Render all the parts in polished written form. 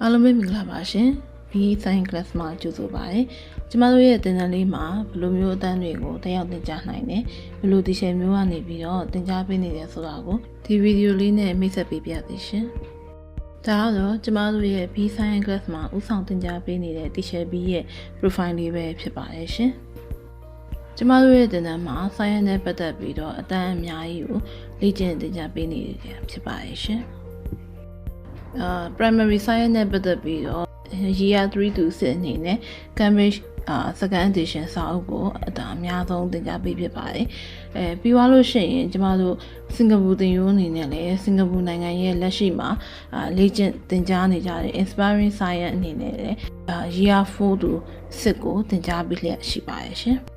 အားလုံးပဲမင်္ဂလာပါရှင် B Science Class မှာကြိုဆိုပါရစေ။ကျမတို့ရဲ့သင်တန်းလေးမှာဘယ်လိုမျိုးအတန်းတွေကိုတက်ရောက်သင်ကြားနိုင်တယ်။ဘယ်လိုတီရှယ်မျိုးကနေပြီးတော့သင်ကြားပေးနေတယ်ဆိုတာကိုဒီဗီဒီယိုလေးနဲ့မိတ်ဆက်ပေးပြသေးရှင်။ဒါကတော့ကျမတို့ရဲ့ B Science Class မှာဥဆောင်သင်ကြားပေးနေတဲ့တီရှယ် B ရဲ့ profile လေးပဲဖြစ်ပါတယ်ရှင်။ကျမတို့ရဲ့သင်တန်းမှာ science နဲ့ပတ်သက်ပြီးတော့အတန်းအများကြီးကိုလေ့ကျင့်သင်ကြားပေးနေတယ်ဖြစ်ပါတယ်ရှင်။ primary science နဲ့ပတ်သက်ပြီးတော့ year 3 to 6အနေနဲ့ Cambridge second edition စာအုပ်ကိုအများဆုံးသင်ကြားပေးဖြစ်ပါတယ်။ပြီးသွားလို့ရှိရင်ကျမတို့စင်ကာပူသင်ရိုးအနေနဲ့လည်းစင်ကာပူနိုင်ငံရဲ့လက်ရှိမှာလေ့ကျင့်သင်ကြားနေကြတဲ့ inspiring science အနေနဲ့လည်းyear 4 to 6ကိုသင်ကြားပေးလျက်ရှိပါတယ်ရှင်။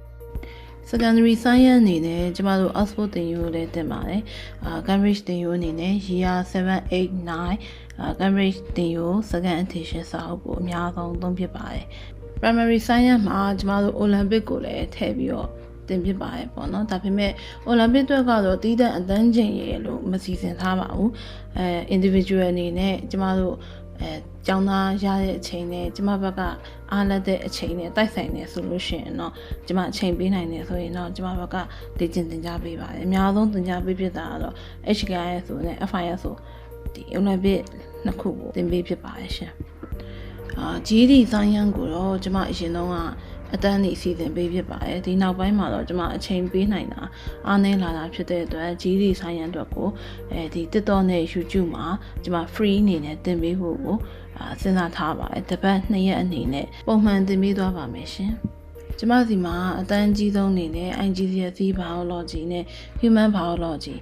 secondary science အနေနဲ့ကျမတို့ Oxford သင်ရိုးလည်းသင်ပါတယ်။ Cambridge သင်ရိုးအနေနဲ့ year 7 8 9 Cambridge သင်ရိုး second edition စာအုပ်ကိုအများဆုံးသုံးဖြစ်ပါတယ်။ primary science မှာကျမတို့ Olympic ကိုလည်းထည့်ပြီးတော့သင်ဖြစ်ပါတယ်ပေါ့နော်။ဒါပေမဲ့ Olympic အတွက်ကတော့တီးတဲ့အတန်းချိန်ရလို့မစီစဉ်ထားပါဘူး။ individual အနေနဲ့ကျမတို့ကျောင်းသားရတဲ့အချိန်နဲ့ကျမဘက်ကအားလက်တဲ့အချိန်နဲ့တိုက်ဆိုင်နေဆိုလို့ရှိရင်တော့ကျမအချိန်ပေးနိုင်တယ်ဆိုရင်တော့ကျမဘက်ကလေ့ကျင့်သင်ကြားပေးပါတယ်အများဆုံးသင်ကြားပေးဖြစ်တာကတော့ HKIS ဆိုနဲ့ FIS ဆိုဒီ Olympic နှစ်ခုကိုသင်ပေးဖြစ်ပါတယ်ရှင်GD science ကိုတော့ကျမအရင်ဆုံးကအတန်းနေစီစဉ်ပေးဖြစ်ပါတယ်ဒီနောက်ပိုင်းမှာတော့ကျမအချိန်ပေးနိုင်တာအားနည်းလာတာဖြစ်တဲ့အတွက် GD science အတွက်ကိုဒီ TikTok နဲ့ YouTube မှာကျမ free အနေနဲ့သင်ပေးဖို့ကိုစဉ်းစားထားပါတယ်တစ်ပတ်2ရက်အနေနဲ့ပုံမှန်သင်ပေးသွားပါမယ်ရှင်ကျမစီမှာအတန်းကြီးဆုံးအနေနဲ့ IGCSE biology နဲ့ human biology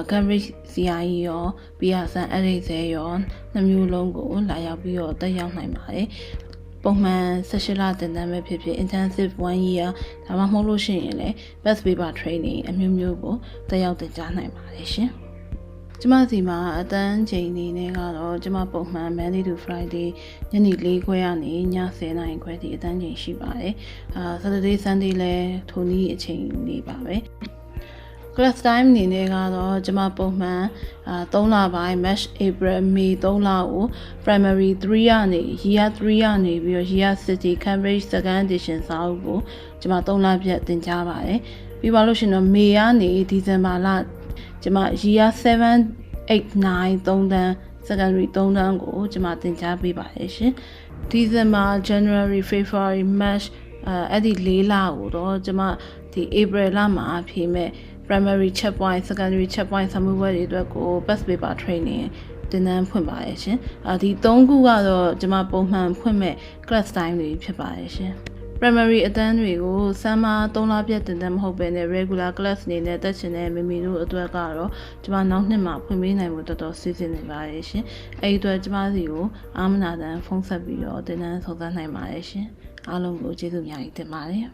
Cambridge CIE ရော Pearson Edison ရောနှစ်မျိုးလုံးကိုလာရောက်ပြီးတော့တက်ရောက်နိုင်ပါတယ်ပုံမှန်16လသင်တန်းပဲဖြစ်ဖြစ် intensive 1 year ဒါမှမဟုတ်လို့ရှိရင်လည်း best paper training အမျိုးမျိုးကိုတက်ရောက်သင်ကြားနိုင်ပါတယ်ရှင်ကျမစီမှာအတန်းချိန်အနေနဲ့ကတော့ကျမပုံမှန် Monday to Friday ညနေ4ခွဲကနေည10နာရီခွဲထိအတန်းချိန်ရှိပါတယ်Saturday Sunday လည်းထိုနည်းအချိန်နေပါပဲclass time အနေနဲ့ကတော့ကျမပုံမှန်3လပိုင်း March April May 3လကို primary 3ကနေ year 3ကနေပြီးတော့ year 6 Cambridge second edition စာအုပ်ကိုကျမ3လပြည့်သင်ကြားပါတယ်ပြီးပါလို့ရှင်တော့ May ကနေ December လကျမ year 7 8 9 3တန်း secondary 3တန်းကိုကျမသင်ကြားပေးပါတယ်ရှင် December January February March အဲ့ဒီ4လကိုတော့ကျမဒီ April လမှာဖြေမဲ့primary check point secondary check point ဆမှုဘွဲတွေအတွက်ကို best paper training သင်တန်းဖွင့်ပါတယ်ရှင်ဒီ3ခုကတော့ကျွန်မပုံမှန်ဖွင့်မဲ့ class time တွေဖြစ်ပါတယ်ရှင် primary အတန်းတွေကို summer 3လပြည့်သင်တန်းမဟုတ်ဘဲနဲ့ regular class အနေနဲ့တက်ချင်တဲ့မိမိတို့အတွက်ကတော့ကျွန်မနောက်နှစ်မှာဖွင့်ပေးနိုင်ဖို့တော်တော်စီစဉ်နေပါတယ်ရှင်အဲ့ဒီအတွက်ကျွန်မစီကိုအာမနာတန်ဖုန်းဆက်ပြီးတော့သင်တန်းဆောင်စမ်းနိုင်ပါတယ်ရှင်အားလုံးကိုကျေးဇူးများကြီးတင်ပါတယ်